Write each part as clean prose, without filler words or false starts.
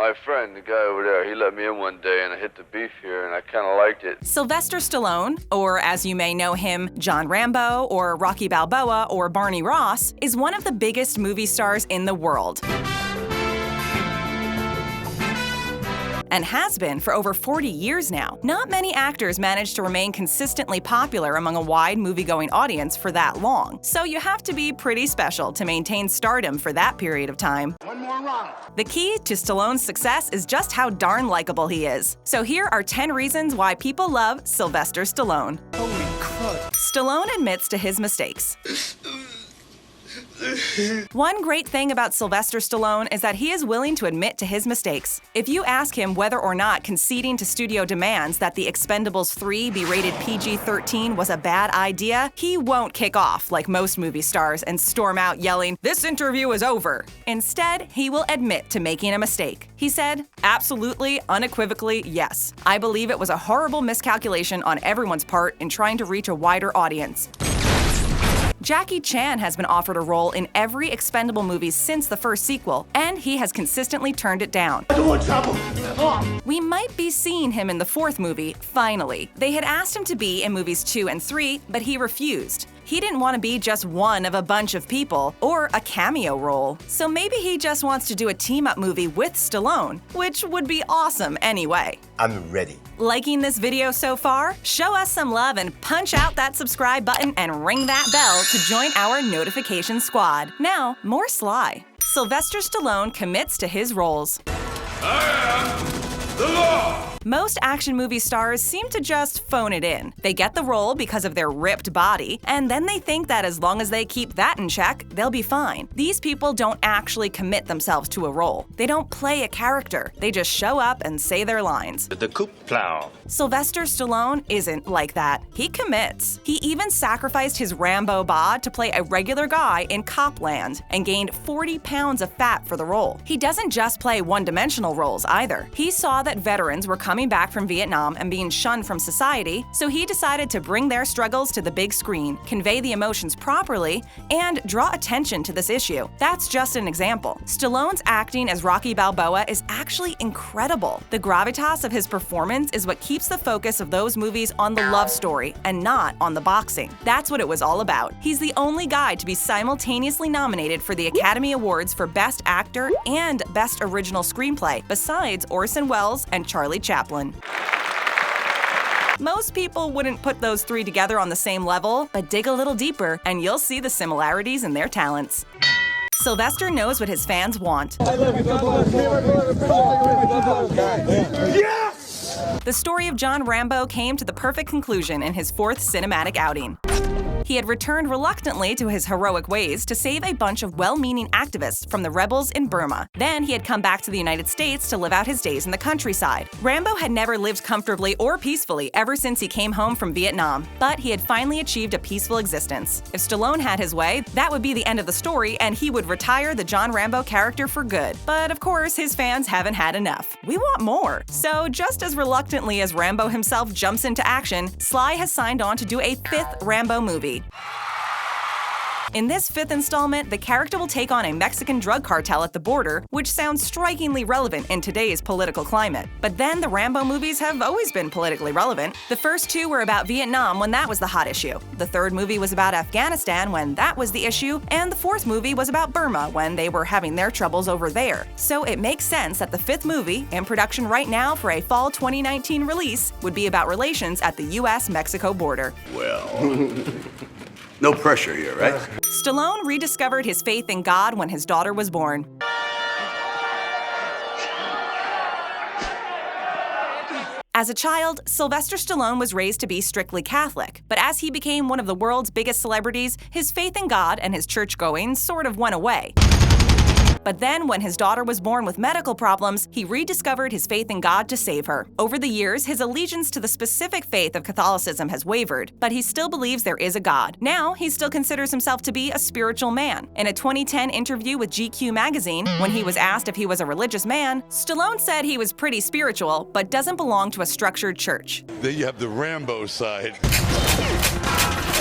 My friend, the guy over there, he let me in one day and I hit the beef here and I kind of liked it. Sylvester Stallone, or as you may know him, John Rambo, or Rocky Balboa, or Barney Ross, is one of the biggest movie stars in the world. And has been for over 40 years now. Not many actors manage to remain consistently popular among a wide movie-going audience for that long, so you have to be pretty special to maintain stardom for that period of time. One more round. The key to Stallone's success is just how darn likable he is. So here are 10 reasons why people love Sylvester Stallone. Holy crud. Stallone admits to his mistakes. One great thing about Sylvester Stallone is that he is willing to admit to his mistakes. If you ask him whether or not conceding to studio demands that The Expendables 3 be rated PG-13 was a bad idea, he won't kick off like most movie stars and storm out yelling, "This interview is over." Instead, he will admit to making a mistake. He said, "Absolutely, unequivocally, yes. I believe it was a horrible miscalculation on everyone's part in trying to reach a wider audience." Jackie Chan has been offered a role in every Expendable movie since the first sequel, and he has consistently turned it down. I don't want trouble. We might be seeing him in the fourth movie, finally. They had asked him to be in movies 2 and 3, but he refused. He didn't want to be just one of a bunch of people, or a cameo role. So maybe he just wants to do a team-up movie with Stallone, which would be awesome anyway. I'm ready. Liking this video so far? Show us some love and punch out that subscribe button and ring that bell to join our notification squad. Now, more Sly. Sylvester Stallone commits to his roles. I am the law! Most action movie stars seem to just phone it in. They get the role because of their ripped body, and then they think that as long as they keep that in check, they'll be fine. These people don't actually commit themselves to a role. They don't play a character. They just show up and say their lines. The coup plow. Sylvester Stallone isn't like that. He commits. He even sacrificed his Rambo bod to play a regular guy in Copland and gained 40 pounds of fat for the role. He doesn't just play one-dimensional roles either. He saw that veterans were coming back from Vietnam and being shunned from society, so he decided to bring their struggles to the big screen, convey the emotions properly, and draw attention to this issue. That's just an example. Stallone's acting as Rocky Balboa is actually incredible. The gravitas of his performance is what keeps the focus of those movies on the love story and not on the boxing. That's what it was all about. He's the only guy to be simultaneously nominated for the Academy Awards for Best Actor and Best Original Screenplay, besides Orson Welles and Charlie Chaplin. Most people wouldn't put those three together on the same level, but dig a little deeper and you'll see the similarities in their talents. Sylvester knows what his fans want. Yes! The story of John Rambo came to the perfect conclusion in his fourth cinematic outing. He had returned reluctantly to his heroic ways to save a bunch of well-meaning activists from the rebels in Burma. Then he had come back to the United States to live out his days in the countryside. Rambo had never lived comfortably or peacefully ever since he came home from Vietnam, but he had finally achieved a peaceful existence. If Stallone had his way, that would be the end of the story and he would retire the John Rambo character for good. But of course, his fans haven't had enough. We want more. So just as reluctantly as Rambo himself jumps into action, Sly has signed on to do a 5th Rambo movie. In this 5th installment, the character will take on a Mexican drug cartel at the border, which sounds strikingly relevant in today's political climate. But then the Rambo movies have always been politically relevant. The first 2 were about Vietnam when that was the hot issue. The 3rd movie was about Afghanistan when that was the issue, and the 4th movie was about Burma when they were having their troubles over there. So it makes sense that the 5th movie, in production right now for a fall 2019 release, would be about relations at the US-Mexico border. Well, no pressure here, right? Stallone rediscovered his faith in God when his daughter was born. As a child, Sylvester Stallone was raised to be strictly Catholic, but as he became one of the world's biggest celebrities, his faith in God and his church-going sort of went away. But then, when his daughter was born with medical problems, he rediscovered his faith in God to save her. Over the years, his allegiance to the specific faith of Catholicism has wavered, but he still believes there is a God. Now, he still considers himself to be a spiritual man. In a 2010 interview with GQ magazine, when he was asked if he was a religious man, Stallone said he was pretty spiritual, but doesn't belong to a structured church. Then you have the Rambo side.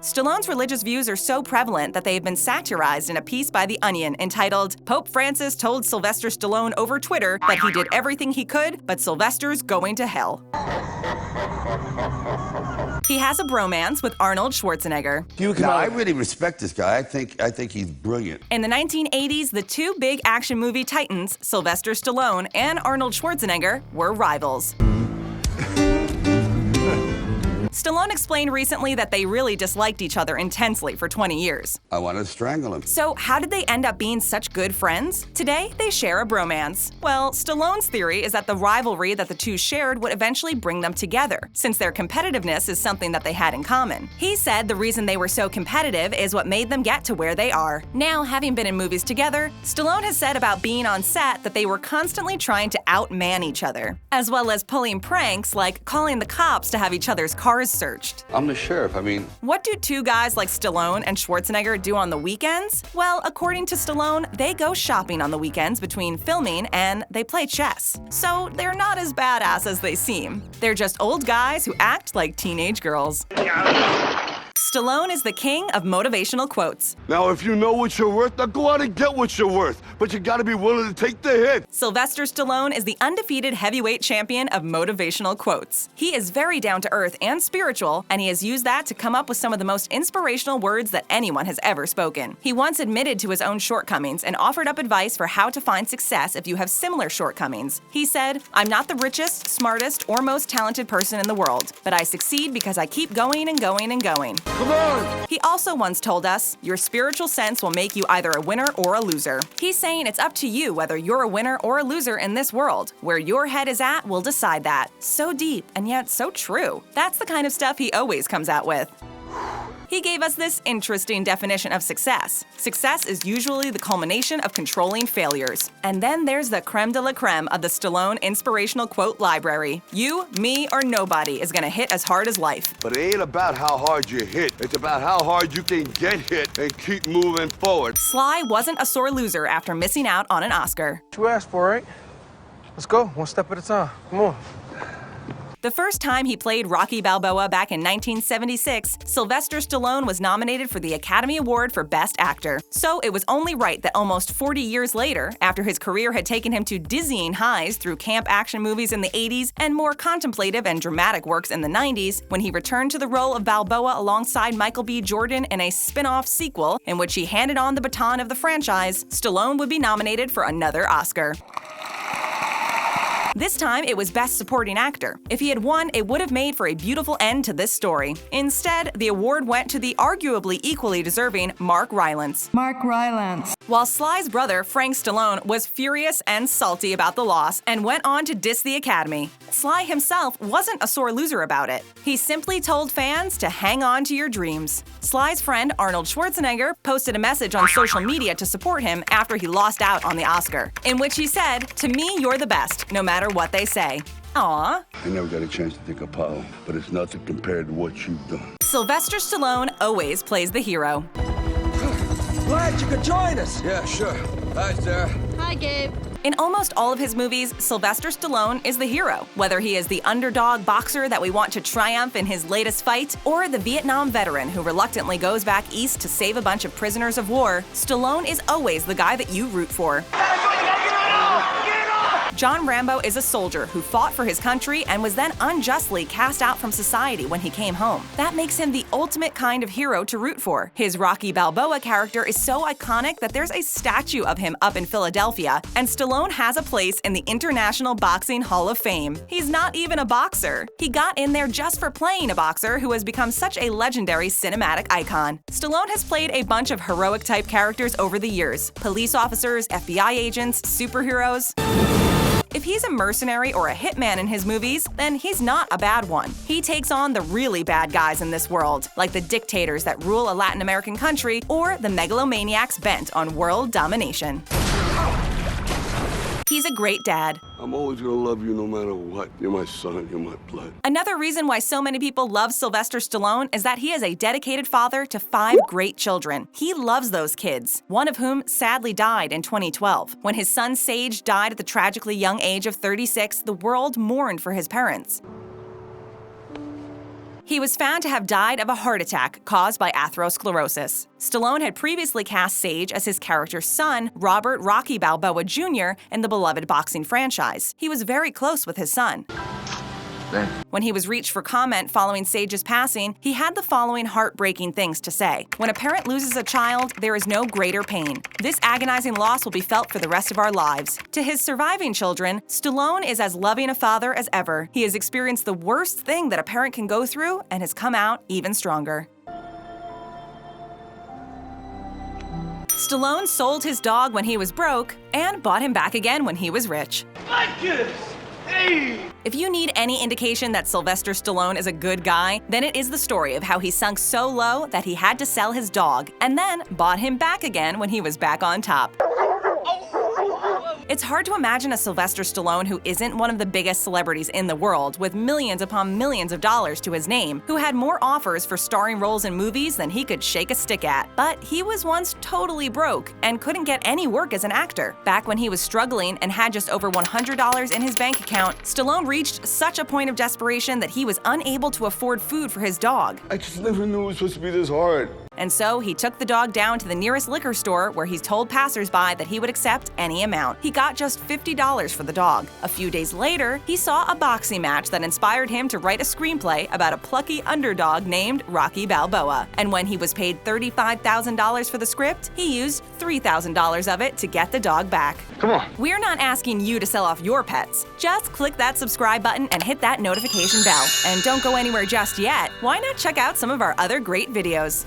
Stallone's religious views are so prevalent that they have been satirized in a piece by The Onion entitled, "Pope Francis told Sylvester Stallone over Twitter that he did everything he could, but Sylvester's going to hell." He has a bromance with Arnold Schwarzenegger. No, I really respect this guy. I think he's brilliant. In the 1980s, the two big action movie titans, Sylvester Stallone and Arnold Schwarzenegger, were rivals. Stallone explained recently that they really disliked each other intensely for 20 years. I want to strangle him. So how did they end up being such good friends? Today, they share a bromance. Well, Stallone's theory is that the rivalry that the two shared would eventually bring them together, since their competitiveness is something that they had in common. He said the reason they were so competitive is what made them get to where they are. Now, having been in movies together, Stallone has said about being on set that they were constantly trying to outman each other, as well as pulling pranks like calling the cops to have each other's cars searched. I'm the sheriff. I mean, what do two guys like Stallone and Schwarzenegger do on the weekends? Well, according to Stallone, they go shopping on the weekends between filming and they play chess. So they're not as badass as they seem. They're just old guys who act like teenage girls. Stallone is the king of motivational quotes. Now, if you know what you're worth, now go out and get what you're worth. But you gotta be willing to take the hit. Sylvester Stallone is the undefeated heavyweight champion of motivational quotes. He is very down-to-earth and spiritual, and he has used that to come up with some of the most inspirational words that anyone has ever spoken. He once admitted to his own shortcomings and offered up advice for how to find success if you have similar shortcomings. He said, "I'm not the richest, smartest, or most talented person in the world, but I succeed because I keep going and going and going." Come on! He also once told us, "Your spiritual sense will make you either a winner or a loser." He's saying it's up to you whether you're a winner or a loser in this world. Where your head is at will decide that. So deep and yet so true. That's the kind of stuff he always comes out with. He gave us this interesting definition of success. Success is usually the culmination of controlling failures. And then there's the creme de la creme of the Stallone inspirational quote library. You, me, or nobody is gonna hit as hard as life. But it ain't about how hard you hit. It's about how hard you can get hit and keep moving forward. Sly wasn't a sore loser after missing out on an Oscar. What you asked for, right? Let's go, one step at a time. Come on. The first time he played Rocky Balboa back in 1976, Sylvester Stallone was nominated for the Academy Award for Best Actor. So it was only right that almost 40 years later, after his career had taken him to dizzying highs through camp action movies in the 80s and more contemplative and dramatic works in the 90s, when he returned to the role of Balboa alongside Michael B. Jordan in a spin-off sequel in which he handed on the baton of the franchise, Stallone would be nominated for another Oscar. This time, it was Best Supporting Actor. If he had won, it would have made for a beautiful end to this story. Instead, the award went to the arguably equally deserving Mark Rylance. While Sly's brother, Frank Stallone, was furious and salty about the loss and went on to diss the Academy, Sly himself wasn't a sore loser about it. He simply told fans to hang on to your dreams. Sly's friend, Arnold Schwarzenegger, posted a message on social media to support him after he lost out on the Oscar, in which he said, "To me, you're the best, no matter what they say." Aww. I never got a chance to think of Apollo, but it's nothing compared to what you've done. Sylvester Stallone always plays the hero. Glad you could join us. Yeah, sure. Hi, Sarah. Hi, Gabe. In almost all of his movies, Sylvester Stallone is the hero. Whether he is the underdog boxer that we want to triumph in his latest fight, or the Vietnam veteran who reluctantly goes back east to save a bunch of prisoners of war, Stallone is always the guy that you root for. John Rambo is a soldier who fought for his country and was then unjustly cast out from society when he came home. That makes him the ultimate kind of hero to root for. His Rocky Balboa character is so iconic that there's a statue of him up in Philadelphia, and Stallone has a place in the International Boxing Hall of Fame. He's not even a boxer. He got in there just for playing a boxer who has become such a legendary cinematic icon. Stallone has played a bunch of heroic-type characters over the years: police officers, FBI agents, superheroes. If he's a mercenary or a hitman in his movies, then he's not a bad one. He takes on the really bad guys in this world, like the dictators that rule a Latin American country or the megalomaniacs bent on world domination. He's a great dad. I'm always gonna love you no matter what. You're my son, you're my blood. Another reason why so many people love Sylvester Stallone is that he is a dedicated father to 5 great children. He loves those kids, one of whom sadly died in 2012. When his son Sage died at the tragically young age of 36, the world mourned for his parents. He was found to have died of a heart attack caused by atherosclerosis. Stallone had previously cast Sage as his character's son, Robert Rocky Balboa Jr., in the beloved boxing franchise. He was very close with his son. When he was reached for comment following Sage's passing, he had the following heartbreaking things to say. When a parent loses a child, there is no greater pain. This agonizing loss will be felt for the rest of our lives. To his surviving children, Stallone is as loving a father as ever. He has experienced the worst thing that a parent can go through and has come out even stronger. Stallone sold his dog when he was broke and bought him back again when he was rich. If you need any indication that Sylvester Stallone is a good guy, then it is the story of how he sunk so low that he had to sell his dog and then bought him back again when he was back on top. It's hard to imagine a Sylvester Stallone who isn't one of the biggest celebrities in the world, with millions upon millions of dollars to his name, who had more offers for starring roles in movies than he could shake a stick at. But he was once totally broke and couldn't get any work as an actor. Back when he was struggling and had just over $100 in his bank account, Stallone reached such a point of desperation that he was unable to afford food for his dog. I just never knew it was supposed to be this hard. And so he took the dog down to the nearest liquor store where he told passersby that he would accept any amount. He got just $50 for the dog. A few days later, he saw a boxing match that inspired him to write a screenplay about a plucky underdog named Rocky Balboa. And when he was paid $35,000 for the script, he used $3,000 of it to get the dog back. Come on. We're not asking you to sell off your pets. Just click that subscribe button and hit that notification bell. And don't go anywhere just yet. Why not check out some of our other great videos?